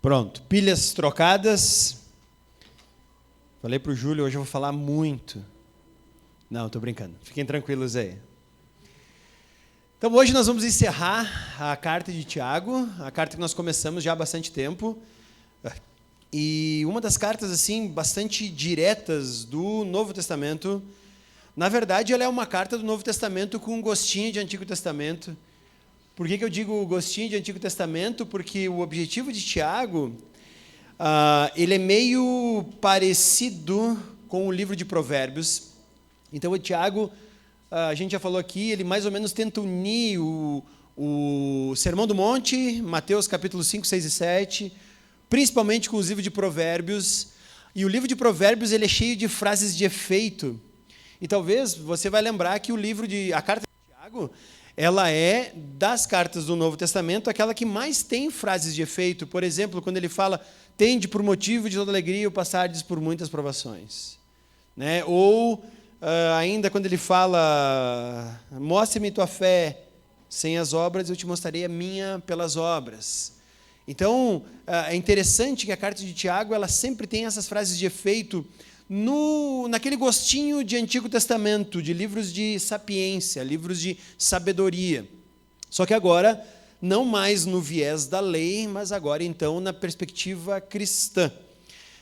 Pronto, pilhas trocadas. Falei para o Júlio, hoje eu vou falar muito. Não, estou brincando. Fiquem tranquilos aí. Então, hoje nós vamos encerrar a carta de Tiago, a carta que nós começamos já há bastante tempo. E uma das cartas, assim, bastante diretas do Novo Testamento. Na verdade, ela é uma carta do Novo Testamento com um gostinho de Antigo Testamento. Por que eu digo gostinho de Antigo Testamento? Porque o objetivo de Tiago, ele é meio parecido com o livro de Provérbios. Então, o Tiago, a gente já falou aqui, ele mais ou menos tenta unir o Sermão do Monte, Mateus capítulo 5, 6 e 7, principalmente com o livro de Provérbios. E o livro de Provérbios ele é cheio de frases de efeito. E talvez você vai lembrar que a carta de Tiago, ela é, das cartas do Novo Testamento, aquela que mais tem frases de efeito. Por exemplo, quando ele fala, tende por motivo de toda alegria o passardes por muitas provações. Né? Ou, ainda quando ele fala, mostre-me tua fé, sem as obras eu te mostrarei a minha pelas obras. Então, é interessante que a carta de Tiago, ela sempre tem essas frases de efeito, naquele gostinho de Antigo Testamento, de livros de sapiência, livros de sabedoria. Só que agora, não mais no viés da lei, mas agora, então, na perspectiva cristã.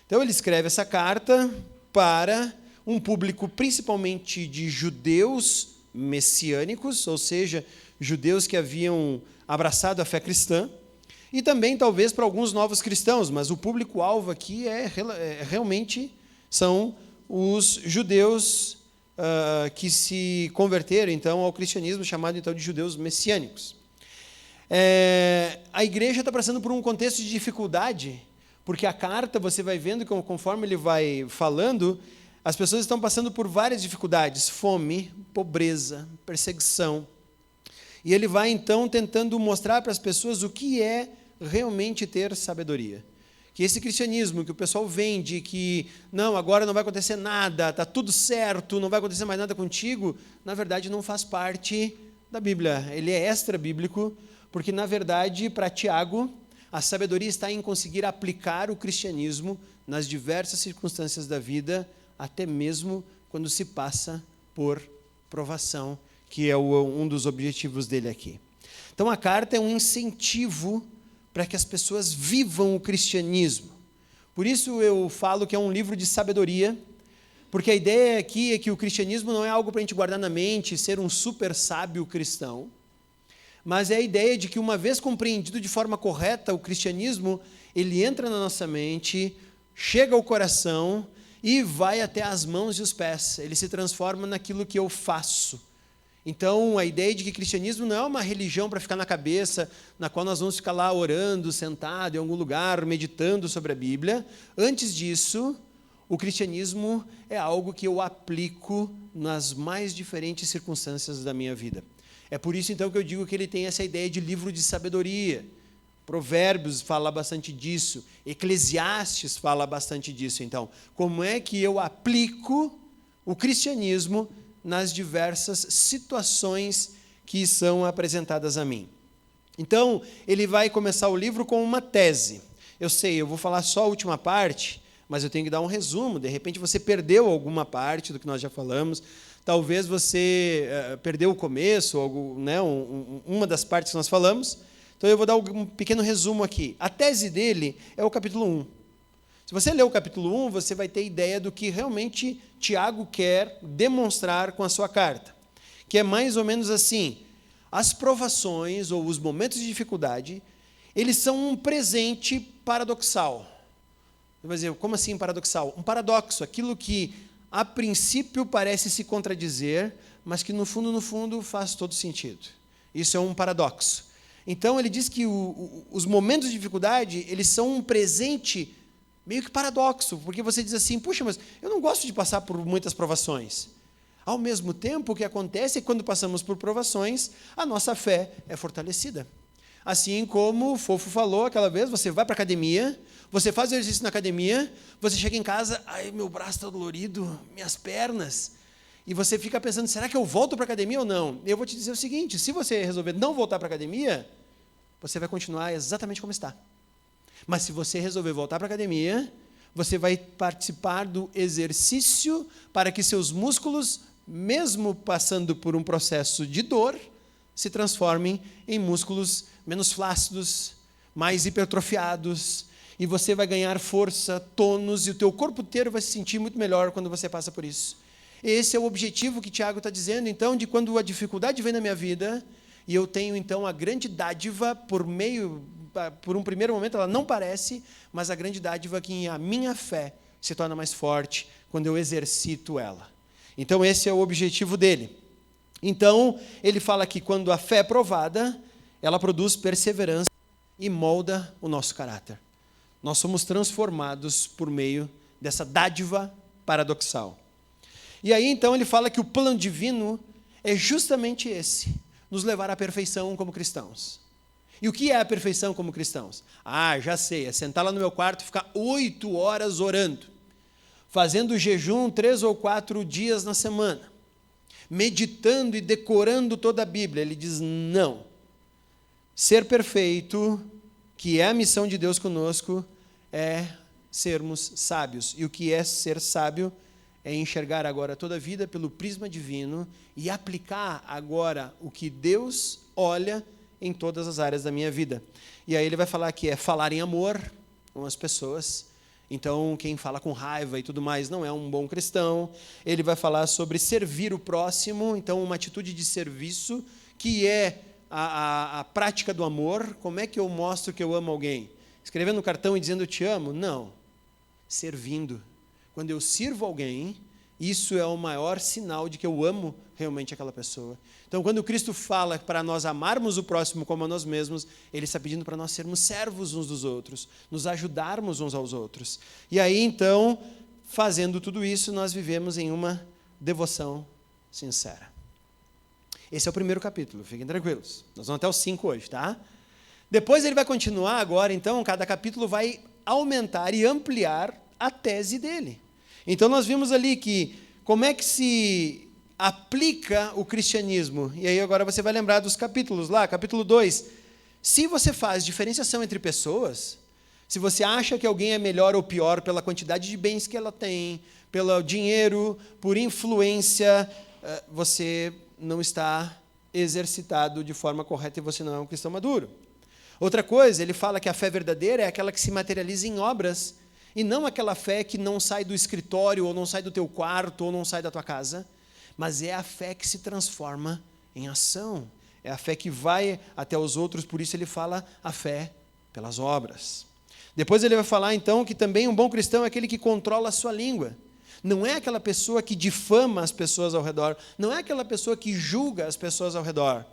Então, ele escreve essa carta para um público principalmente de judeus messiânicos, ou seja, judeus que haviam abraçado a fé cristã, e também, talvez, para alguns novos cristãos, mas o público-alvo aqui realmente são os judeus que se converteram, então, ao cristianismo, chamado, então, de judeus messiânicos. A igreja está passando por um contexto de dificuldade, porque a carta, você vai vendo, que conforme ele vai falando, as pessoas estão passando por várias dificuldades, fome, pobreza, perseguição. E ele vai, então, tentando mostrar para as pessoas o que é realmente ter sabedoria. Que esse cristianismo que o pessoal vende, que não, agora não vai acontecer nada, está tudo certo, não vai acontecer mais nada contigo, na verdade não faz parte da Bíblia. Ele é extra-bíblico, porque, na verdade, para Tiago, a sabedoria está em conseguir aplicar o cristianismo nas diversas circunstâncias da vida, até mesmo quando se passa por provação, que é um dos objetivos dele aqui. Então, a carta é um incentivo para que as pessoas vivam o cristianismo. Por isso eu falo que é um livro de sabedoria, porque a ideia aqui é que o cristianismo não é algo para a gente guardar na mente, ser um super sábio cristão, mas é a ideia de que, uma vez compreendido de forma correta, o cristianismo, ele entra na nossa mente, chega ao coração e vai até as mãos e os pés. Ele se transforma naquilo que eu faço. Então, a ideia de que cristianismo não é uma religião para ficar na cabeça, na qual nós vamos ficar lá orando, sentado em algum lugar, meditando sobre a Bíblia. Antes disso, o cristianismo é algo que eu aplico nas mais diferentes circunstâncias da minha vida. É por isso, então, que eu digo que ele tem essa ideia de livro de sabedoria. Provérbios fala bastante disso, Eclesiastes fala bastante disso. Então, como é que eu aplico o cristianismo nas diversas situações que são apresentadas a mim? Então, ele vai começar o livro com uma tese. Eu sei, eu vou falar só a última parte, mas eu tenho que dar um resumo. De repente, você perdeu alguma parte do que nós já falamos. Talvez você perdeu o começo, uma das partes que nós falamos. Então, eu vou dar um pequeno resumo aqui. A tese dele é o capítulo 1. Se você ler o capítulo 1, você vai ter ideia do que realmente Tiago quer demonstrar com a sua carta. Que é mais ou menos assim: as provações ou os momentos de dificuldade, eles são um presente paradoxal. Você vai dizer, como assim paradoxal? Um paradoxo, aquilo que a princípio parece se contradizer, mas que no fundo faz todo sentido. Isso é um paradoxo. Então, ele diz que os momentos de dificuldade, eles são um presente meio que paradoxo, porque você diz assim, puxa, mas eu não gosto de passar por muitas provações. Ao mesmo tempo, o que acontece é que quando passamos por provações, a nossa fé é fortalecida. Assim como o Fofo falou aquela vez, você vai para a academia, você faz exercício na academia, você chega em casa, ai, meu braço está dolorido, minhas pernas, e você fica pensando, será que eu volto para a academia ou não? Eu vou te dizer o seguinte, se você resolver não voltar para a academia, você vai continuar exatamente como está. Mas se você resolver voltar para a academia, você vai participar do exercício para que seus músculos, mesmo passando por um processo de dor, se transformem em músculos menos flácidos, mais hipertrofiados, e você vai ganhar força, tônus, e o teu corpo inteiro vai se sentir muito melhor quando você passa por isso. Esse é o objetivo que Tiago está dizendo, então, de quando a dificuldade vem na minha vida, e eu tenho, então, a grande dádiva, por um primeiro momento ela não parece, mas a grande dádiva é que a minha fé se torna mais forte quando eu exercito ela. Então, esse é o objetivo dele. Então, ele fala que quando a fé é provada, ela produz perseverança e molda o nosso caráter. Nós somos transformados por meio dessa dádiva paradoxal. E aí, então, ele fala que o plano divino é justamente esse, nos levar à perfeição como cristãos. E o que é a perfeição como cristãos? Já sei, é sentar lá no meu quarto e ficar 8 horas orando, fazendo jejum 3 ou 4 dias na semana, meditando e decorando toda a Bíblia. Ele diz, não. Ser perfeito, que é a missão de Deus conosco, é sermos sábios. E o que é ser sábio? É enxergar agora toda a vida pelo prisma divino e aplicar agora o que Deus olha em todas as áreas da minha vida. E aí ele vai falar que é falar em amor com as pessoas. Então, quem fala com raiva e tudo mais não é um bom cristão. Ele vai falar sobre servir o próximo, então uma atitude de serviço, que é a prática do amor. Como é que eu mostro que eu amo alguém? Escrevendo no cartão e dizendo eu te amo? Não. Servindo. Quando eu sirvo alguém, isso é o maior sinal de que eu amo realmente aquela pessoa. Então, quando Cristo fala para nós amarmos o próximo como a nós mesmos, Ele está pedindo para nós sermos servos uns dos outros, nos ajudarmos uns aos outros. E aí, então, fazendo tudo isso, nós vivemos em uma devoção sincera. Esse é o primeiro capítulo, fiquem tranquilos. Nós vamos até o 5 hoje, tá? Depois ele vai continuar agora, então, cada capítulo vai aumentar e ampliar a tese dele. Então, nós vimos ali que como é que se aplica o cristianismo. E aí agora você vai lembrar dos capítulos lá, capítulo 2. Se você faz diferenciação entre pessoas, se você acha que alguém é melhor ou pior pela quantidade de bens que ela tem, pelo dinheiro, por influência, você não está exercitado de forma correta e você não é um cristão maduro. Outra coisa, ele fala que a fé verdadeira é aquela que se materializa em obras, e não aquela fé que não sai do escritório, ou não sai do teu quarto, ou não sai da tua casa, mas é a fé que se transforma em ação. É a fé que vai até os outros, por isso ele fala a fé pelas obras. Depois ele vai falar, então, que também um bom cristão é aquele que controla a sua língua. Não é aquela pessoa que difama as pessoas ao redor, não é aquela pessoa que julga as pessoas ao redor.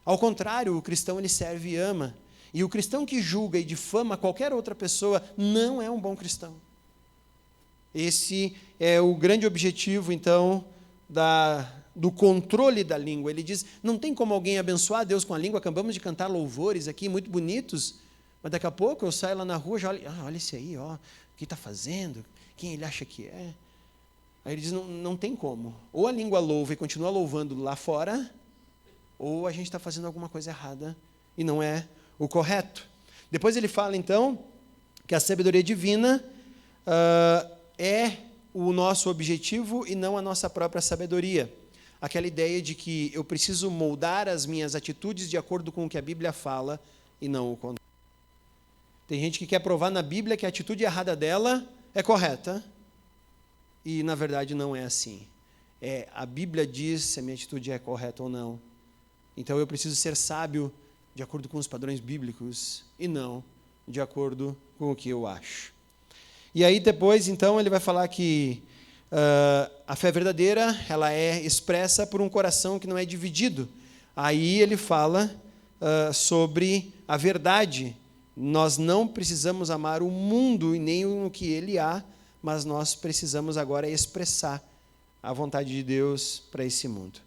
Ao contrário, o cristão ele serve e ama. E o cristão que julga e difama qualquer outra pessoa não é um bom cristão. Esse é o grande objetivo, então, do controle da língua. Ele diz, não tem como alguém abençoar Deus com a língua, acabamos de cantar louvores aqui, muito bonitos, mas daqui a pouco eu saio lá na rua, já olha esse aí, o que está fazendo, quem ele acha que é. Aí ele diz, não tem como. Ou a língua louva e continua louvando lá fora, ou a gente está fazendo alguma coisa errada e não é o correto. Depois ele fala, então, que a sabedoria divina é o nosso objetivo e não a nossa própria sabedoria. Aquela ideia de que eu preciso moldar as minhas atitudes de acordo com o que a Bíblia fala e não o contrário. Tem gente que quer provar na Bíblia que a atitude errada dela é correta e, na verdade, não é assim. A Bíblia diz se a minha atitude é correta ou não. Então, eu preciso ser sábio de acordo com os padrões bíblicos e não de acordo com o que eu acho. E aí depois, então, ele vai falar que a fé verdadeira, ela é expressa por um coração que não é dividido. Aí ele fala sobre a verdade. Nós não precisamos amar o mundo e nem o que ele há, mas nós precisamos agora expressar a vontade de Deus para esse mundo.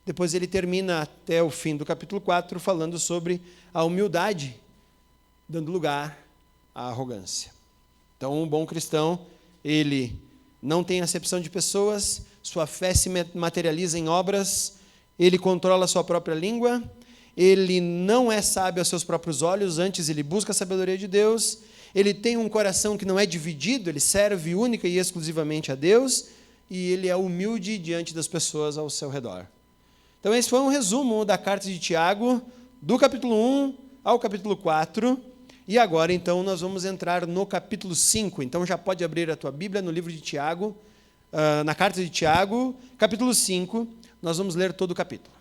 Depois ele termina até o fim do capítulo 4 falando sobre a humildade, dando lugar à arrogância. Então, um bom cristão, ele não tem acepção de pessoas, sua fé se materializa em obras, ele controla a sua própria língua, ele não é sábio aos seus próprios olhos, antes ele busca a sabedoria de Deus, ele tem um coração que não é dividido, ele serve única e exclusivamente a Deus, e ele é humilde diante das pessoas ao seu redor. Então esse foi um resumo da carta de Tiago, do capítulo 1 ao capítulo 4, e agora então nós vamos entrar no capítulo 5, então já pode abrir a tua Bíblia no livro de Tiago, na carta de Tiago, capítulo 5, nós vamos ler todo o capítulo.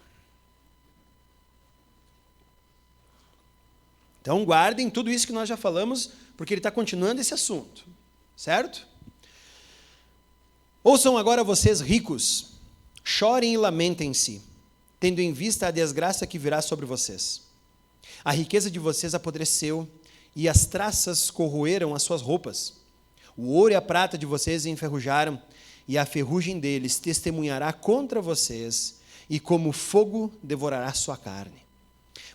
Então guardem tudo isso que nós já falamos, porque ele está continuando esse assunto, certo? Ouçam agora vocês ricos, chorem e lamentem-se, tendo em vista a desgraça que virá sobre vocês. A riqueza de vocês apodreceu, e as traças corroeram as suas roupas. O ouro e a prata de vocês enferrujaram, e a ferrugem deles testemunhará contra vocês, e como fogo devorará sua carne.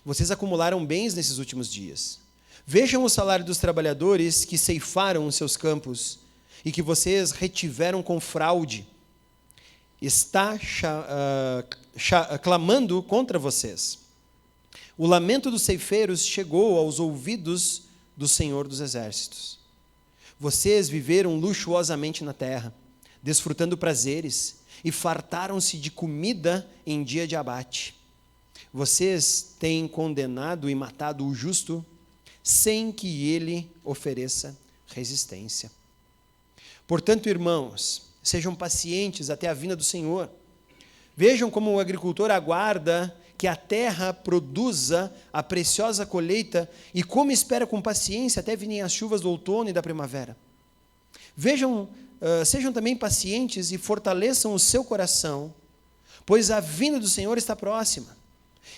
Vocês acumularam bens nesses últimos dias. Vejam o salário dos trabalhadores que ceifaram os seus campos, e que vocês retiveram com fraude. Está clamando contra vocês. O lamento dos ceifeiros chegou aos ouvidos do Senhor dos Exércitos. Vocês viveram luxuosamente na terra, desfrutando prazeres, e fartaram-se de comida em dia de abate. Vocês têm condenado e matado o justo, sem que ele ofereça resistência. Portanto, irmãos, sejam pacientes até a vinda do Senhor. Vejam como o agricultor aguarda que a terra produza a preciosa colheita e como espera com paciência até virem as chuvas do outono e da primavera. Sejam também pacientes e fortaleçam o seu coração, pois a vinda do Senhor está próxima.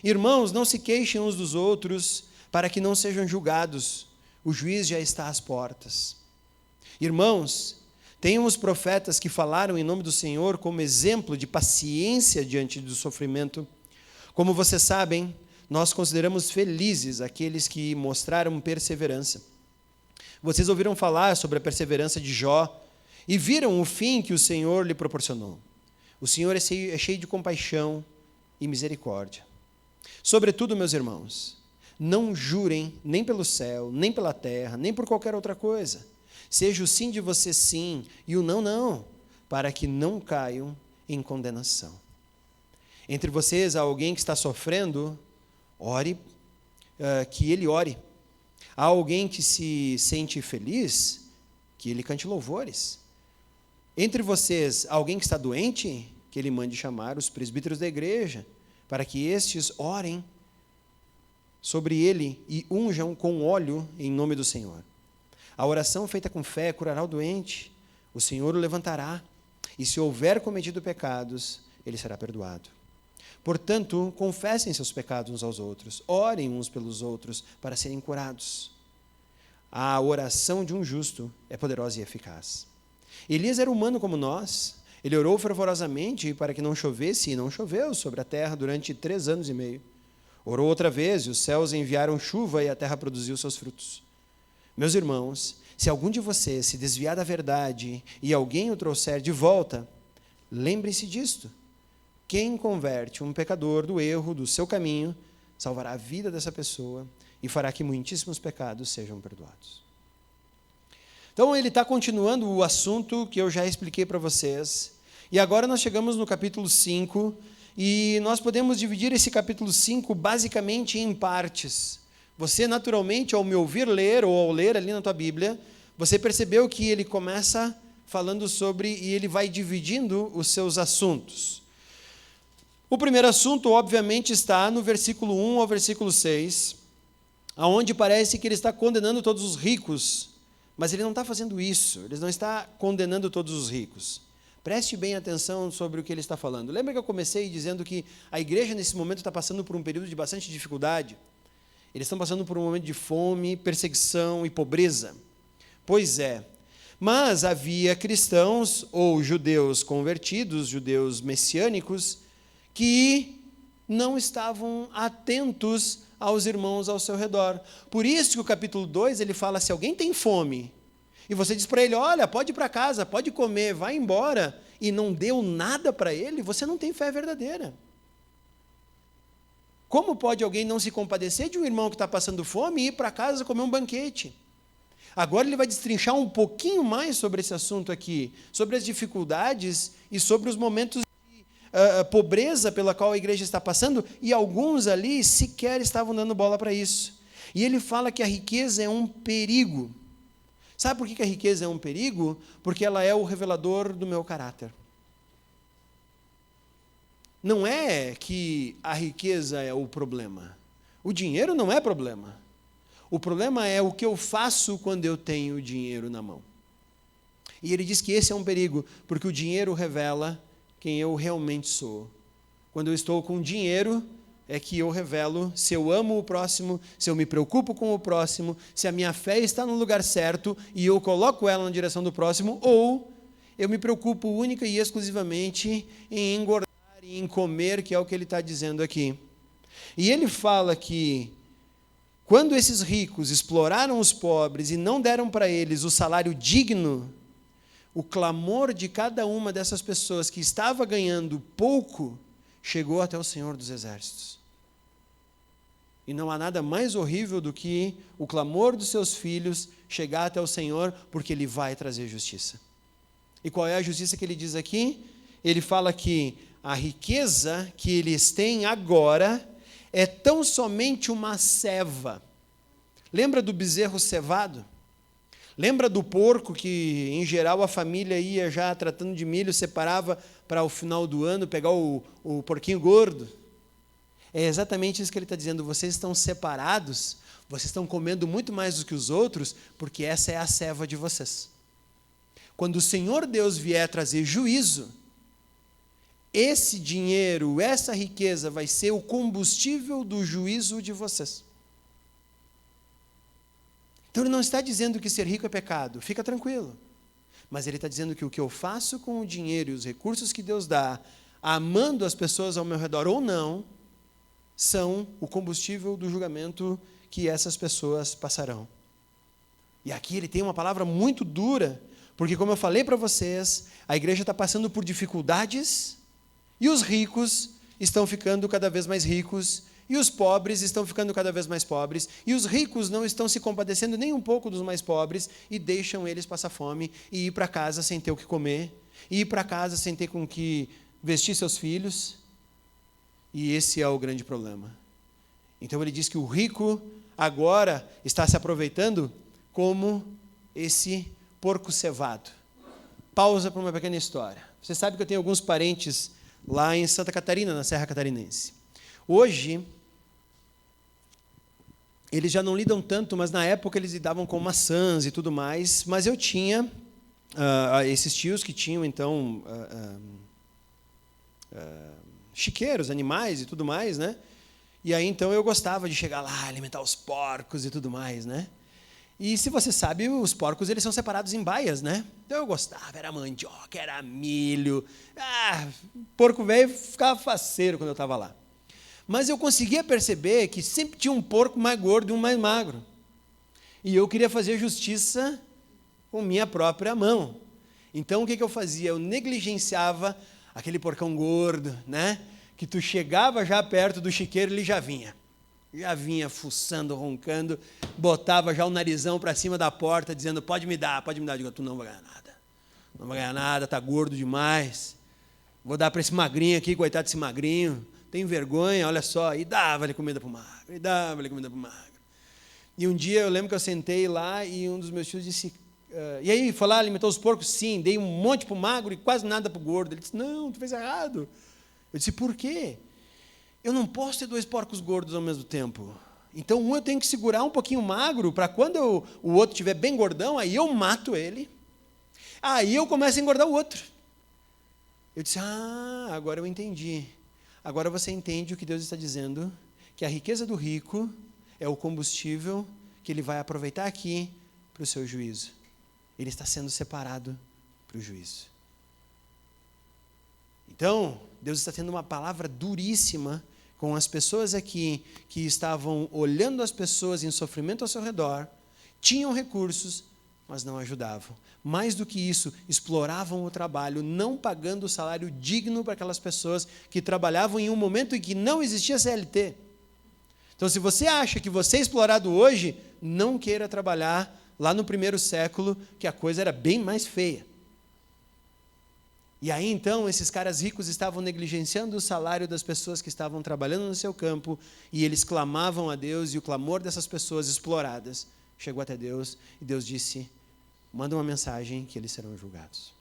Irmãos, não se queixem uns dos outros, para que não sejam julgados. O juiz já está às portas. Irmãos, tenham os profetas que falaram em nome do Senhor como exemplo de paciência diante do sofrimento. Como vocês sabem, nós consideramos felizes aqueles que mostraram perseverança. Vocês ouviram falar sobre a perseverança de Jó e viram o fim que o Senhor lhe proporcionou. O Senhor é cheio de compaixão e misericórdia. Sobretudo, meus irmãos, não jurem nem pelo céu, nem pela terra, nem por qualquer outra coisa. Seja o sim de vocês sim e o não, não, para que não caiam em condenação. Entre vocês há alguém que está sofrendo, que ele ore. Há alguém que se sente feliz, que ele cante louvores. Entre vocês há alguém que está doente, que ele mande chamar os presbíteros da igreja, para que estes orem sobre ele e unjam com óleo em nome do Senhor. A oração feita com fé curará o doente, o Senhor o levantará, e se houver cometido pecados, ele será perdoado. Portanto, confessem seus pecados uns aos outros, orem uns pelos outros para serem curados. A oração de um justo é poderosa e eficaz. Elias era humano como nós, ele orou fervorosamente para que não chovesse, e não choveu sobre a terra durante 3 anos e meio. Orou outra vez, e os céus enviaram chuva, e a terra produziu seus frutos. Meus irmãos, se algum de vocês se desviar da verdade, e alguém o trouxer de volta, lembrem-se disto. Quem converte um pecador do erro, do seu caminho, salvará a vida dessa pessoa, e fará que muitíssimos pecados sejam perdoados. Então, ele está continuando o assunto que eu já expliquei para vocês. E agora nós chegamos no capítulo 5, e nós podemos dividir esse capítulo 5 basicamente em partes. Você, naturalmente, ao me ouvir ler, ou ao ler ali na tua Bíblia, você percebeu que ele começa falando sobre, e ele vai dividindo os seus assuntos. O primeiro assunto, obviamente, está no versículo 1 ao versículo 6, onde parece que ele está condenando todos os ricos. Mas ele não está fazendo isso, ele não está condenando todos os ricos. Preste bem atenção sobre o que ele está falando. Lembra que eu comecei dizendo que a igreja nesse momento está passando por um período de bastante dificuldade? Eles estão passando por um momento de fome, perseguição e pobreza. Pois é, mas havia cristãos ou judeus convertidos, judeus messiânicos, que não estavam atentos aos irmãos ao seu redor. Por isso que o capítulo 2, ele fala, se alguém tem fome, e você diz para ele, olha, pode ir para casa, pode comer, vai embora, e não deu nada para ele, você não tem fé verdadeira. Como pode alguém não se compadecer de um irmão que está passando fome e ir para casa comer um banquete? Agora ele vai destrinchar um pouquinho mais sobre esse assunto aqui, sobre as dificuldades e sobre os momentos de pobreza pela qual a igreja está passando, e alguns ali sequer estavam dando bola para isso. E ele fala que a riqueza é um perigo. Sabe por que a riqueza é um perigo? Porque ela é o revelador do meu caráter. Não é que a riqueza é o problema. O dinheiro não é problema. O problema é o que eu faço quando eu tenho dinheiro na mão. E ele diz que esse é um perigo, porque o dinheiro revela quem eu realmente sou. Quando eu estou com dinheiro, é que eu revelo se eu amo o próximo, se eu me preocupo com o próximo, se a minha fé está no lugar certo e eu coloco ela na direção do próximo, ou eu me preocupo única e exclusivamente em engordar e em comer, que é o que ele está dizendo aqui. E ele fala que quando esses ricos exploraram os pobres e não deram para eles o salário digno, o clamor de cada uma dessas pessoas que estava ganhando pouco chegou até o Senhor dos Exércitos. E não há nada mais horrível do que o clamor dos seus filhos chegar até o Senhor, porque Ele vai trazer justiça. E qual é a justiça que Ele diz aqui? Ele fala que a riqueza que eles têm agora é tão somente uma ceva. Lembra do bezerro cevado? Lembra do porco que, em geral, a família ia já tratando de milho, separava para o final do ano pegar o porquinho gordo? É exatamente isso que ele está dizendo. Vocês estão separados, vocês estão comendo muito mais do que os outros, porque essa é a ceva de vocês. Quando o Senhor Deus vier trazer juízo, esse dinheiro, essa riqueza vai ser o combustível do juízo de vocês. Então ele não está dizendo que ser rico é pecado, fica tranquilo. Mas ele está dizendo que o que eu faço com o dinheiro e os recursos que Deus dá, amando as pessoas ao meu redor ou não, são o combustível do julgamento que essas pessoas passarão. E aqui ele tem uma palavra muito dura, porque como eu falei para vocês, a igreja está passando por dificuldades, e os ricos estão ficando cada vez mais ricos, e os pobres estão ficando cada vez mais pobres, e os ricos não estão se compadecendo nem um pouco dos mais pobres, e deixam eles passar fome, e ir para casa sem ter o que comer, e ir para casa sem ter com que vestir seus filhos. E esse é o grande problema. Então ele diz que o rico agora está se aproveitando como esse porco cevado. Pausa para uma pequena história. Você sabe que eu tenho alguns parentes lá em Santa Catarina, na Serra Catarinense. Hoje, eles já não lidam tanto, mas na época eles lidavam com maçãs e tudo mais, mas eu tinha esses tios que tinham, então, chiqueiros, animais e tudo mais, né? E aí, então, eu gostava de chegar lá, alimentar os porcos e tudo mais, né? E, se você sabe, os porcos, eles são separados em baias, né? Então, eu gostava, era mandioca, era milho. Porco velho ficava faceiro quando eu estava lá. Mas eu conseguia perceber que sempre tinha um porco mais gordo e um mais magro. E eu queria fazer justiça com minha própria mão. Então, o que eu fazia? Eu negligenciava aquele porcão gordo, né? Que tu chegava já perto do chiqueiro, ele já vinha fuçando, roncando, botava já o narizão para cima da porta, dizendo, pode me dar. Eu digo, tu não vai ganhar nada, tá gordo demais, vou dar para esse magrinho aqui, coitado desse magrinho, tem vergonha, olha só, e dava-lhe comida para o magro, E um dia eu lembro que eu sentei lá e um dos meus tios disse, e aí, foi lá, alimentou os porcos? Sim, dei um monte para o magro e quase nada para o gordo. Ele disse, não, tu fez errado. Eu disse, por quê? Eu não posso ter 2 porcos gordos ao mesmo tempo. Então, eu tenho que segurar um pouquinho magro, para quando o outro estiver bem gordão, aí eu mato ele. Aí eu começo a engordar o outro. Eu disse, agora eu entendi. Agora você entende o que Deus está dizendo, que a riqueza do rico é o combustível que ele vai aproveitar aqui para o seu juízo. Ele está sendo separado para o juízo. Então, Deus está tendo uma palavra duríssima com as pessoas aqui que estavam olhando as pessoas em sofrimento ao seu redor, tinham recursos, mas não ajudavam. Mais do que isso, exploravam o trabalho, não pagando o salário digno para aquelas pessoas que trabalhavam em um momento em que não existia CLT. Então, se você acha que você é explorado hoje, não queira trabalhar lá no primeiro século, que a coisa era bem mais feia. E aí, então, esses caras ricos estavam negligenciando o salário das pessoas que estavam trabalhando no seu campo, e eles clamavam a Deus, e o clamor dessas pessoas exploradas chegou até Deus, e Deus disse: manda uma mensagem que eles serão julgados.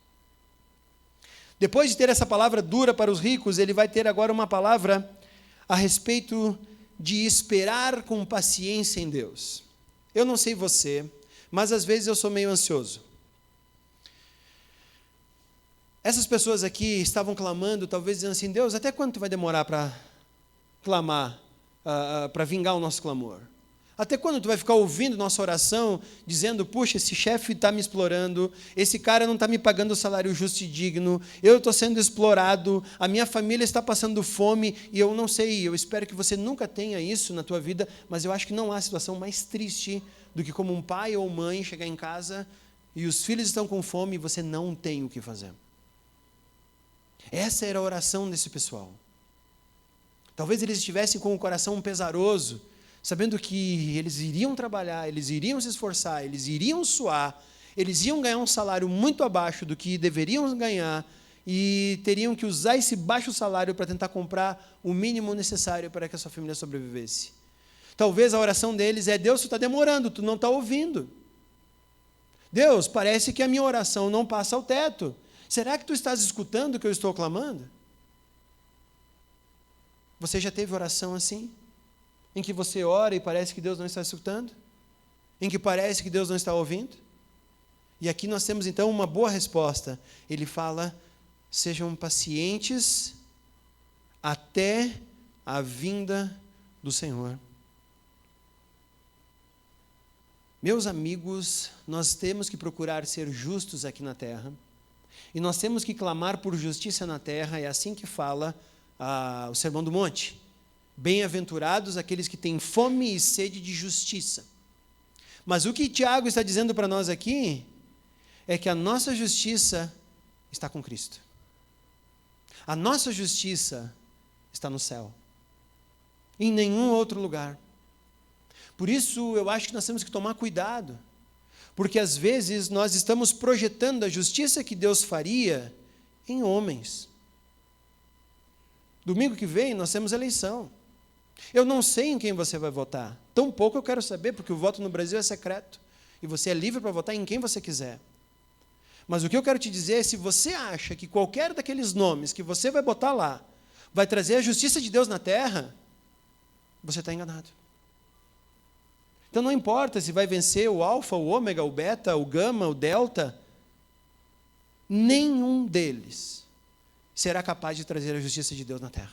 Depois de ter essa palavra dura para os ricos, ele vai ter agora uma palavra a respeito de esperar com paciência em Deus. Eu não sei você, mas às vezes eu sou meio ansioso. Essas pessoas aqui estavam clamando, talvez dizendo assim: Deus, até quando tu vai demorar para clamar, para vingar o nosso clamor? Até quando tu vai ficar ouvindo nossa oração, dizendo: puxa, esse chefe está me explorando, esse cara não está me pagando o salário justo e digno, eu estou sendo explorado, a minha família está passando fome, e eu não sei, eu espero que você nunca tenha isso na tua vida, mas eu acho que não há situação mais triste do que como um pai ou mãe chegar em casa e os filhos estão com fome e você não tem o que fazer. Essa era a oração desse pessoal. Talvez eles estivessem com o coração pesaroso, sabendo que eles iriam trabalhar, eles iriam se esforçar, eles iriam suar, eles iam ganhar um salário muito abaixo do que deveriam ganhar e teriam que usar esse baixo salário para tentar comprar o mínimo necessário para que a sua família sobrevivesse. Talvez a oração deles é: Deus, tu está demorando, tu não está ouvindo. Deus, parece que a minha oração não passa ao teto. Será que tu estás escutando o que eu estou clamando? Você já teve oração assim? Em que você ora e parece que Deus não está escutando? Em que parece que Deus não está ouvindo? E aqui nós temos então uma boa resposta. Ele fala: sejam pacientes até a vinda do Senhor. Meus amigos, nós temos que procurar ser justos aqui na terra. E nós temos que clamar por justiça na terra, é assim que fala o Sermão do Monte. Bem-aventurados aqueles que têm fome e sede de justiça. Mas o que Tiago está dizendo para nós aqui é que a nossa justiça está com Cristo. A nossa justiça está no céu. Em nenhum outro lugar. Por isso eu acho que nós temos que tomar cuidado. Porque às vezes nós estamos projetando a justiça que Deus faria em homens. Domingo que vem nós temos eleição. Eu não sei em quem você vai votar. Tampouco eu quero saber, porque o voto no Brasil é secreto. E você é livre para votar em quem você quiser. Mas o que eu quero te dizer é: se você acha que qualquer daqueles nomes que você vai botar lá vai trazer a justiça de Deus na terra, você está enganado. Então não importa se vai vencer o alfa, o ômega, o beta, o gama, o delta, nenhum deles será capaz de trazer a justiça de Deus na terra.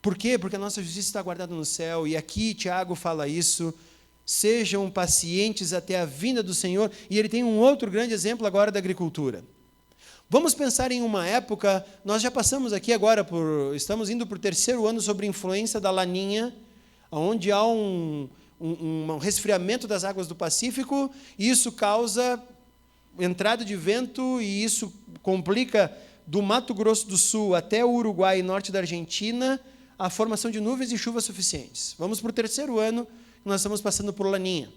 Por quê? Porque a nossa justiça está guardada no céu, e aqui Tiago fala isso: sejam pacientes até a vinda do Senhor, e ele tem um outro grande exemplo agora da agricultura. Vamos pensar em uma época, nós já passamos aqui agora, estamos indo para o 3º ano sobre a influência da laninha, onde há um resfriamento das águas do Pacífico, e isso causa entrada de vento, e isso complica do Mato Grosso do Sul até o Uruguai e norte da Argentina a formação de nuvens e chuvas suficientes. Vamos para o 3º ano, nós estamos passando por laninha.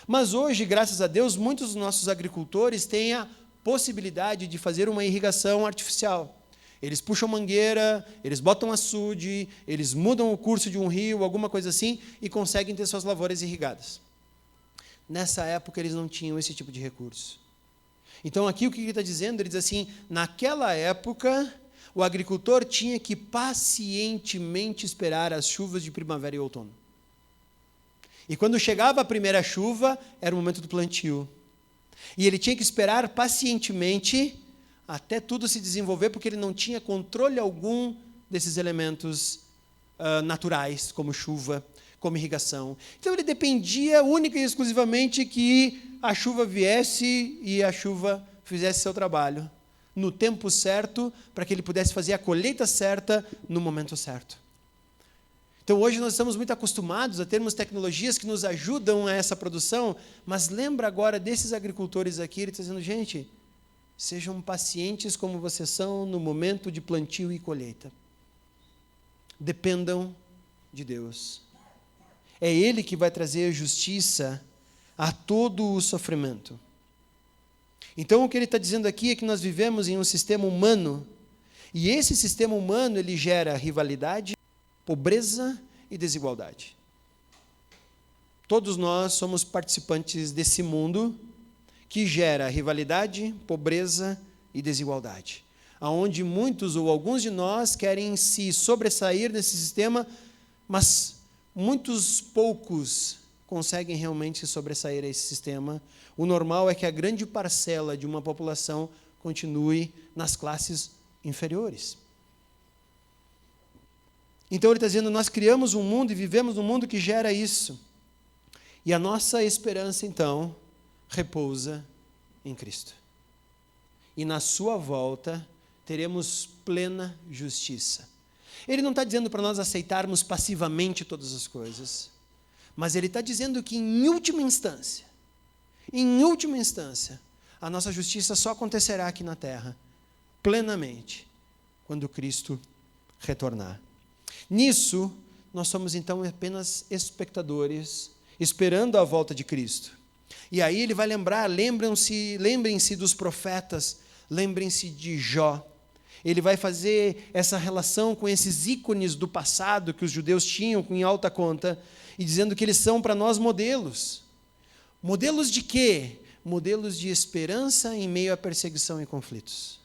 Mas hoje, graças a Deus, muitos dos nossos agricultores têm a possibilidade de fazer uma irrigação artificial. Eles puxam mangueira, eles botam açude, eles mudam o curso de um rio, alguma coisa assim, e conseguem ter suas lavouras irrigadas. Nessa época, eles não tinham esse tipo de recurso. Então, aqui o que ele está dizendo? Ele diz assim: naquela época, o agricultor tinha que pacientemente esperar as chuvas de primavera e outono. E quando chegava a primeira chuva, era o momento do plantio. E ele tinha que esperar pacientemente até tudo se desenvolver, porque ele não tinha controle algum desses elementos naturais, como chuva, como irrigação. Então ele dependia única e exclusivamente que a chuva viesse e a chuva fizesse seu trabalho no tempo certo, para que ele pudesse fazer a colheita certa no momento certo. Então hoje nós estamos muito acostumados a termos tecnologias que nos ajudam a essa produção, mas lembra agora desses agricultores aqui, ele está dizendo: gente, sejam pacientes como vocês são no momento de plantio e colheita. Dependam de Deus. É Ele que vai trazer justiça a todo o sofrimento. Então, o que ele está dizendo aqui é que nós vivemos em um sistema humano, e esse sistema humano, ele gera rivalidade, pobreza e desigualdade. Todos nós somos participantes desse mundo que gera rivalidade, pobreza e desigualdade, aonde muitos ou alguns de nós querem se sobressair nesse sistema, mas muitos poucos conseguem realmente se sobressair a esse sistema. O normal é que a grande parcela de uma população continue nas classes inferiores. Então ele está dizendo, nós criamos um mundo e vivemos num mundo que gera isso. E a nossa esperança, então, repousa em Cristo. E na sua volta, teremos plena justiça. Ele não está dizendo para nós aceitarmos passivamente todas as coisas, mas ele está dizendo que, em última instância, a nossa justiça só acontecerá aqui na terra, plenamente, quando Cristo retornar. Nisso, nós somos então apenas espectadores, esperando a volta de Cristo. E aí ele vai lembrar, lembrem-se dos profetas, lembrem-se de Jó. Ele vai fazer essa relação com esses ícones do passado que os judeus tinham em alta conta, e dizendo que eles são para nós modelos. Modelos de quê? Modelos de esperança em meio à perseguição e conflitos.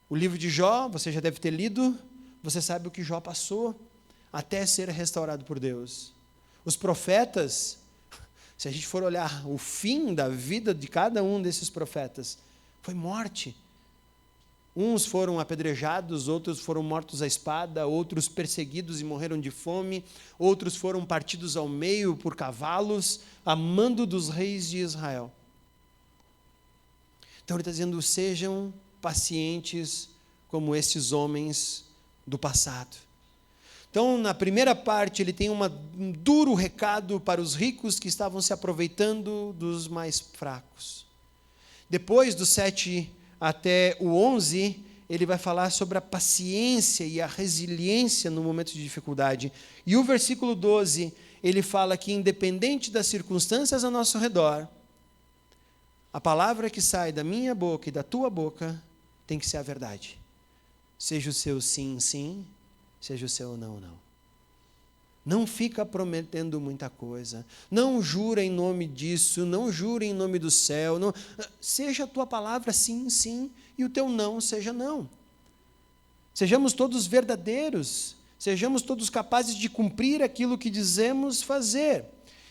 O livro de Jó, você já deve ter lido, você sabe o que Jó passou até ser restaurado por Deus. Os profetas, se a gente for olhar o fim da vida de cada um desses profetas, foi morte. Uns foram apedrejados, outros foram mortos à espada, outros perseguidos e morreram de fome, outros foram partidos ao meio por cavalos, a mando dos reis de Israel. Então ele está dizendo, sejam pacientes como esses homens do passado. Então, na primeira parte, ele tem um duro recado para os ricos que estavam se aproveitando dos mais fracos. Depois, do 7 até o 11, ele vai falar sobre a paciência e a resiliência no momento de dificuldade. E o versículo 12, ele fala que, independente das circunstâncias ao nosso redor, a palavra que sai da minha boca e da tua boca tem que ser a verdade. Seja o seu sim, sim, seja o seu não, não. Não fica prometendo muita coisa. Não jura em nome disso, não jura em nome do céu. Não, seja a tua palavra sim, sim, e o teu não seja não. Sejamos todos verdadeiros, sejamos todos capazes de cumprir aquilo que dizemos fazer.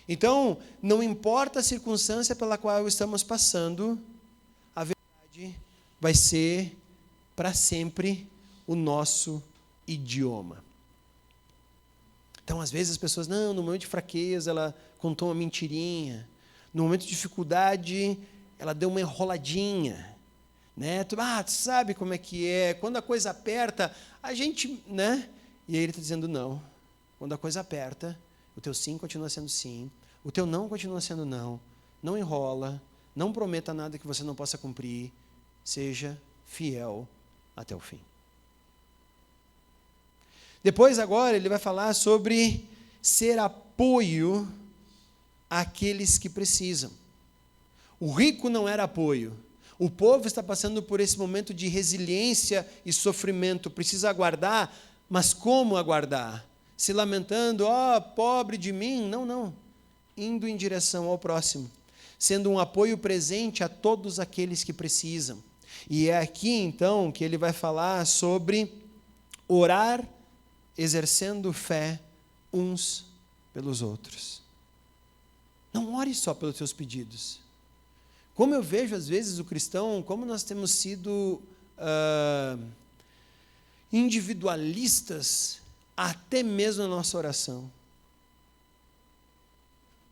Então, não importa a circunstância pela qual estamos passando, a verdade vai ser para sempre o nosso idioma. Então, às vezes as pessoas, no momento de fraqueza, ela contou uma mentirinha. No momento de dificuldade, ela deu uma enroladinha. Né? Tu sabe como é que é. Quando a coisa aperta, a gente... Né? E aí ele está dizendo, não. Quando a coisa aperta, o teu sim continua sendo sim. O teu não continua sendo não. Não enrola. Não prometa nada que você não possa cumprir. Seja fiel até o fim. Depois, agora, ele vai falar sobre ser apoio àqueles que precisam. O rico não era apoio. O povo está passando por esse momento de resiliência e sofrimento. Precisa aguardar, mas como aguardar? Se lamentando, pobre de mim. Não, não. Indo em direção ao próximo. Sendo um apoio presente a todos aqueles que precisam. E é aqui, então, que ele vai falar sobre orar exercendo fé uns pelos outros. Não ore só pelos teus pedidos. Como eu vejo, às vezes, o cristão, como nós temos sido individualistas até mesmo na nossa oração.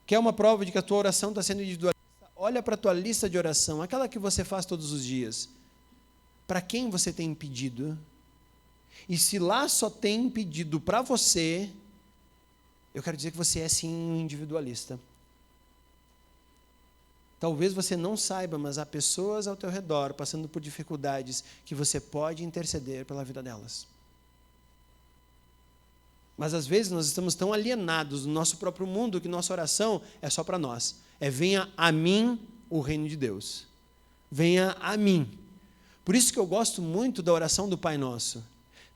Quer uma prova de que a tua oração está sendo individualista? Olha para a tua lista de oração, aquela que você faz todos os dias. Para quem você tem pedido? E se lá só tem pedido para você, eu quero dizer que você é sim um individualista. Talvez você não saiba, mas há pessoas ao teu redor passando por dificuldades que você pode interceder pela vida delas. Mas às vezes nós estamos tão alienados no nosso próprio mundo que nossa oração é só para nós. Venha a mim o reino de Deus. Venha a mim. Por isso que eu gosto muito da oração do Pai Nosso.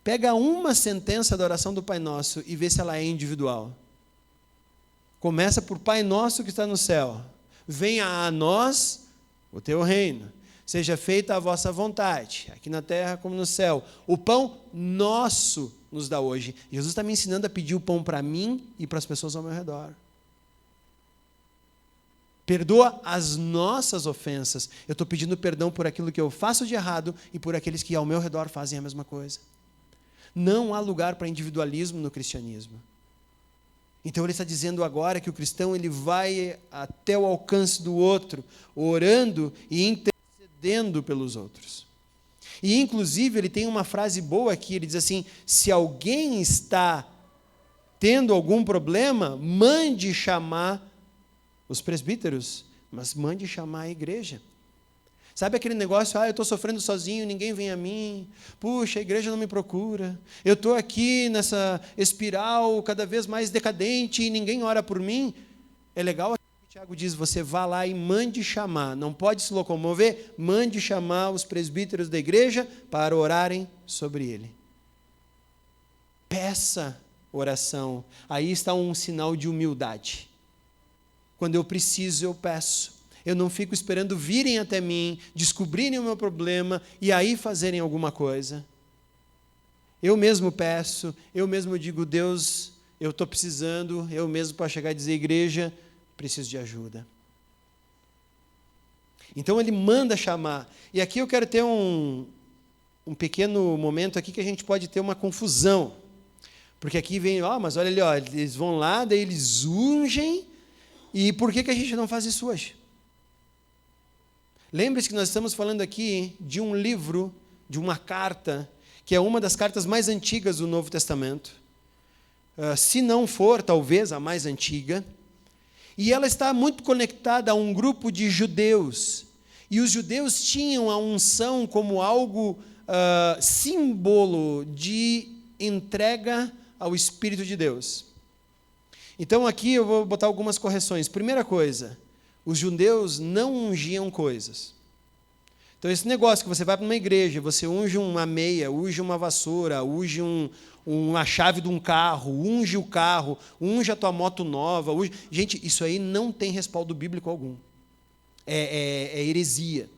Pega uma sentença da oração do Pai Nosso e vê se ela é individual. Começa por Pai Nosso que está no céu. Venha a nós o teu reino. Seja feita a vossa vontade, aqui na terra como no céu. O pão nosso nos dá hoje. Jesus está me ensinando a pedir o pão para mim e para as pessoas ao meu redor. Perdoa as nossas ofensas. Eu estou pedindo perdão por aquilo que eu faço de errado e por aqueles que ao meu redor fazem a mesma coisa. Não há lugar para individualismo no cristianismo. Então ele está dizendo agora que o cristão ele vai até o alcance do outro, orando e intercedendo pelos outros. E inclusive ele tem uma frase boa aqui, ele diz assim: se alguém está tendo algum problema, mande chamar os presbíteros, mas mande chamar a igreja. Sabe aquele negócio, eu estou sofrendo sozinho, ninguém vem a mim, puxa, a igreja não me procura, eu estou aqui nessa espiral cada vez mais decadente e ninguém ora por mim. É legal aquilo que o Tiago diz, você vá lá e mande chamar, não pode se locomover, mande chamar os presbíteros da igreja para orarem sobre ele. Peça oração, aí está um sinal de humildade. Quando eu preciso, eu peço. Eu não fico esperando virem até mim, descobrirem o meu problema e aí fazerem alguma coisa. Eu mesmo peço, eu mesmo digo, Deus, eu estou precisando, eu mesmo para chegar e dizer, igreja, preciso de ajuda. Então ele manda chamar. E aqui eu quero ter um pequeno momento aqui que a gente pode ter uma confusão. Porque aqui vem, mas olha ali, eles vão lá, daí eles ungem. E por que a gente não faz isso hoje? Lembre-se que nós estamos falando aqui de um livro, de uma carta, que é uma das cartas mais antigas do Novo Testamento. Se não for, talvez, a mais antiga. E ela está muito conectada a um grupo de judeus. E os judeus tinham a unção como algo símbolo de entrega ao Espírito de Deus. Então aqui eu vou botar algumas correções. Primeira coisa, os judeus não ungiam coisas. Então esse negócio que você vai para uma igreja, você unge uma meia, unge uma vassoura, unge uma chave de um carro, unge o carro, unge a tua moto nova. Gente, isso aí não tem respaldo bíblico algum. É heresia.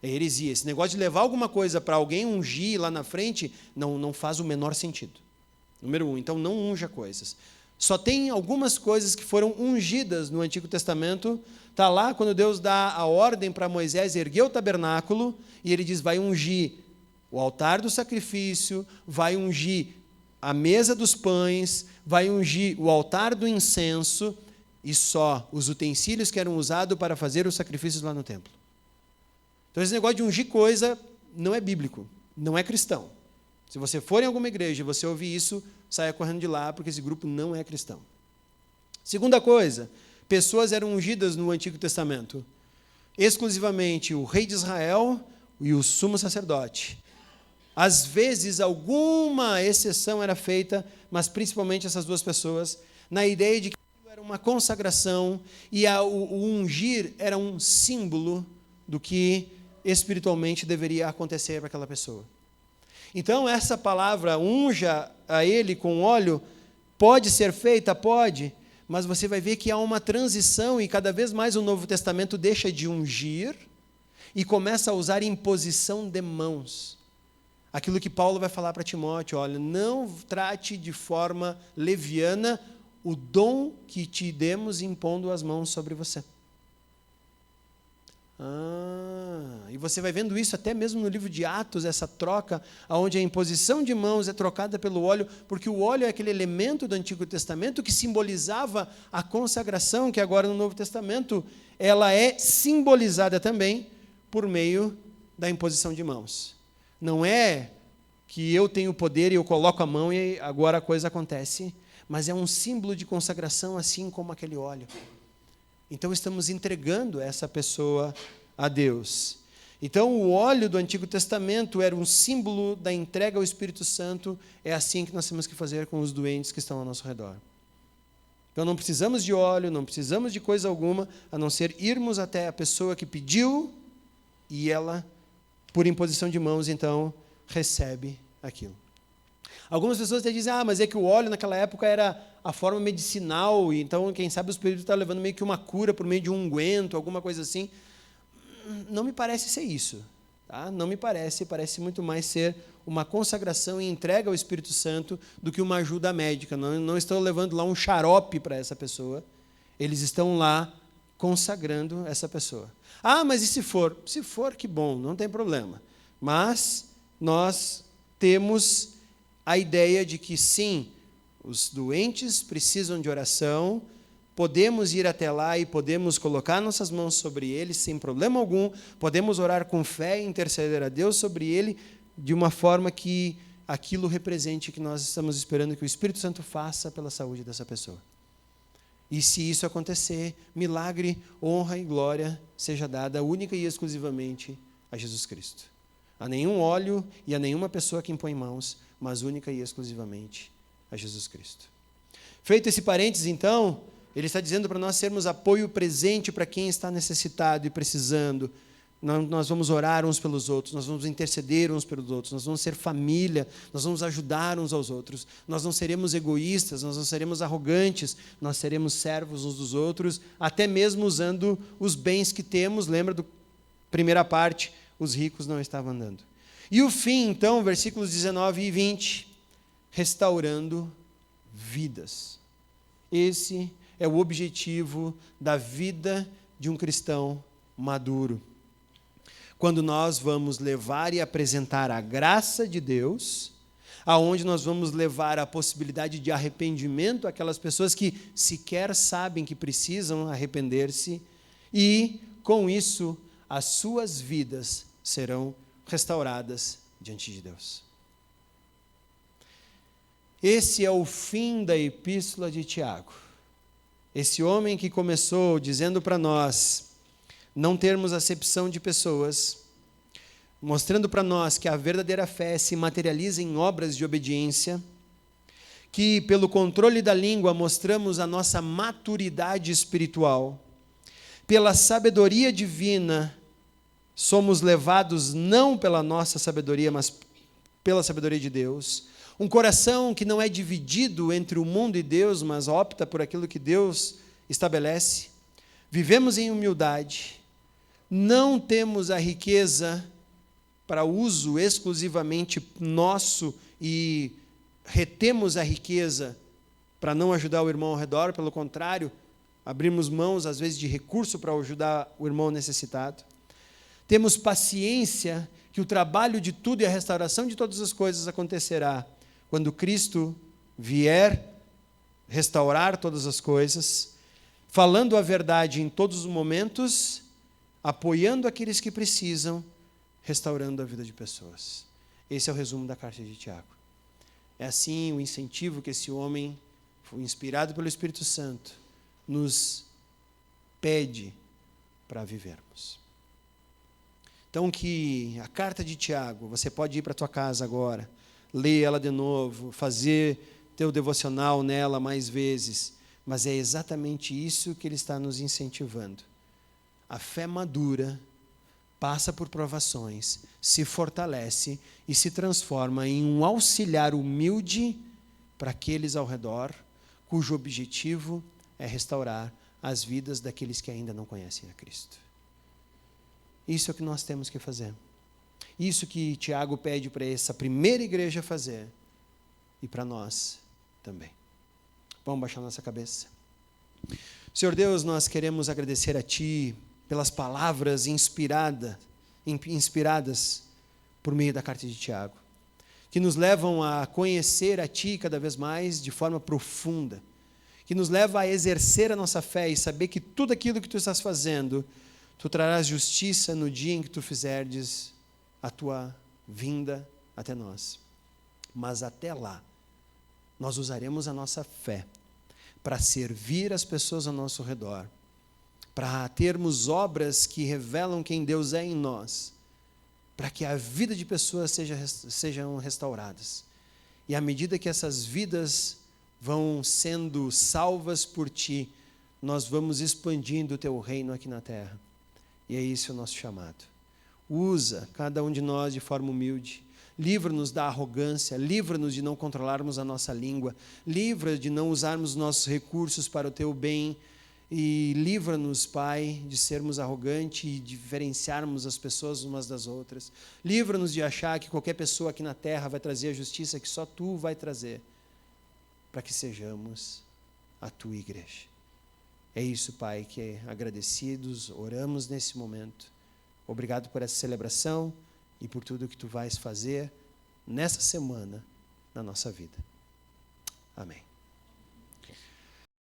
É heresia. Esse negócio de levar alguma coisa para alguém ungir lá na frente, não faz o menor sentido. Número 1, então não unja coisas. Só tem algumas coisas que foram ungidas no Antigo Testamento. Está lá quando Deus dá a ordem para Moisés erguer o tabernáculo, e ele diz, vai ungir o altar do sacrifício, vai ungir a mesa dos pães, vai ungir o altar do incenso, e só os utensílios que eram usados para fazer os sacrifícios lá no templo. Então esse negócio de ungir coisa não é bíblico, não é cristão. Se você for em alguma igreja e você ouvir isso, saia correndo de lá, porque esse grupo não é cristão. Segunda coisa, pessoas eram ungidas no Antigo Testamento. Exclusivamente o rei de Israel e o sumo sacerdote. Às vezes, alguma exceção era feita, mas principalmente essas duas pessoas, na ideia de que era uma consagração e o ungir era um símbolo do que espiritualmente deveria acontecer para aquela pessoa. Então, essa palavra, unja a ele com óleo, pode ser feita? Pode, mas você vai ver que há uma transição e cada vez mais o Novo Testamento deixa de ungir e começa a usar imposição de mãos. Aquilo que Paulo vai falar para Timóteo, olha, não trate de forma leviana o dom que te demos impondo as mãos sobre você. E você vai vendo isso até mesmo no livro de Atos, essa troca, onde a imposição de mãos é trocada pelo óleo, porque o óleo é aquele elemento do Antigo Testamento que simbolizava a consagração, que agora no Novo Testamento ela é simbolizada também por meio da imposição de mãos. Não é que eu tenho poder e eu coloco a mão e agora a coisa acontece, mas é um símbolo de consagração, assim como aquele óleo. Então estamos entregando essa pessoa a Deus. Então, o óleo do Antigo Testamento era um símbolo da entrega ao Espírito Santo. É assim que nós temos que fazer com os doentes que estão ao nosso redor. Então, não precisamos de óleo, não precisamos de coisa alguma, a não ser irmos até a pessoa que pediu e ela, por imposição de mãos, então, recebe aquilo. Algumas pessoas até dizem, mas é que o óleo naquela época era a forma medicinal, e então, quem sabe, o Espírito está levando meio que uma cura por meio de um unguento, alguma coisa assim. Não me parece ser isso. Tá? Não me parece muito mais ser uma consagração e entrega ao Espírito Santo do que uma ajuda médica. Não estão levando lá um xarope para essa pessoa, eles estão lá consagrando essa pessoa. Mas e se for? Se for, que bom, não tem problema. Mas nós temos a ideia de que sim, os doentes precisam de oração, podemos ir até lá e podemos colocar nossas mãos sobre eles sem problema algum, podemos orar com fé e interceder a Deus sobre ele de uma forma que aquilo represente que nós estamos esperando que o Espírito Santo faça pela saúde dessa pessoa. E se isso acontecer, milagre, honra e glória seja dada única e exclusivamente a Jesus Cristo. A nenhum óleo e a nenhuma pessoa que impõe mãos, mas única e exclusivamente a Jesus Cristo. Feito esse parênteses, então, ele está dizendo para nós sermos apoio presente para quem está necessitado e precisando. Nós vamos orar uns pelos outros, nós vamos interceder uns pelos outros, nós vamos ser família, nós vamos ajudar uns aos outros, nós não seremos egoístas, nós não seremos arrogantes, nós seremos servos uns dos outros, até mesmo usando os bens que temos. Lembra da primeira parte, os ricos não estavam andando. E o fim, então, versículos 19 e 20, restaurando vidas. Esse é o objetivo da vida de um cristão maduro. Quando nós vamos levar e apresentar a graça de Deus, aonde nós vamos levar a possibilidade de arrependimento àquelas pessoas que sequer sabem que precisam arrepender-se, e, com isso, as suas vidas serão restauradas diante de Deus. Esse é o fim da epístola de Tiago. Esse homem que começou dizendo para nós não termos acepção de pessoas, mostrando para nós que a verdadeira fé se materializa em obras de obediência, que pelo controle da língua mostramos a nossa maturidade espiritual, pela sabedoria divina somos levados não pela nossa sabedoria, mas pela sabedoria de Deus, um coração que não é dividido entre o mundo e Deus, mas opta por aquilo que Deus estabelece. Vivemos em humildade, não temos a riqueza para uso exclusivamente nosso e retemos a riqueza para não ajudar o irmão ao redor, pelo contrário, abrimos mãos às vezes de recurso para ajudar o irmão necessitado. Temos paciência que o trabalho de tudo e a restauração de todas as coisas acontecerá quando Cristo vier restaurar todas as coisas, falando a verdade em todos os momentos, apoiando aqueles que precisam, restaurando a vida de pessoas. Esse é o resumo da carta de Tiago. É assim o incentivo que esse homem, inspirado pelo Espírito Santo, nos pede para vivermos. Então, que a carta de Tiago, você pode ir para a tua casa agora, ler ela de novo, fazer teu devocional nela mais vezes, mas é exatamente isso que ele está nos incentivando. A fé madura passa por provações, se fortalece e se transforma em um auxiliar humilde para aqueles ao redor, cujo objetivo é restaurar as vidas daqueles que ainda não conhecem a Cristo. Isso é o que nós temos que fazer. Isso que Tiago pede para essa primeira igreja fazer e para nós também. Vamos baixar nossa cabeça. Senhor Deus, nós queremos agradecer a Ti pelas palavras inspiradas por meio da carta de Tiago, que nos levam a conhecer a Ti cada vez mais de forma profunda, que nos leva a exercer a nossa fé e saber que tudo aquilo que Tu estás fazendo, Tu trarás justiça no dia em que Tu fizerdes a Tua vinda até nós. Mas até lá, nós usaremos a nossa fé para servir as pessoas ao nosso redor, para termos obras que revelam quem Deus é em nós, para que a vida de pessoas sejam restauradas. E à medida que essas vidas vão sendo salvas por Ti, nós vamos expandindo o Teu reino aqui na terra. E é esse o nosso chamado. Usa cada um de nós de forma humilde. Livra-nos da arrogância, livra-nos de não controlarmos a nossa língua, livra de não usarmos nossos recursos para o Teu bem, e livra-nos, Pai, de sermos arrogantes e diferenciarmos as pessoas umas das outras. Livra-nos de achar que qualquer pessoa aqui na terra vai trazer a justiça que só Tu vai trazer, para que sejamos a Tua igreja. É isso, Pai, que agradecidos, oramos nesse momento. Obrigado por essa celebração e por tudo que Tu vais fazer nessa semana na nossa vida. Amém.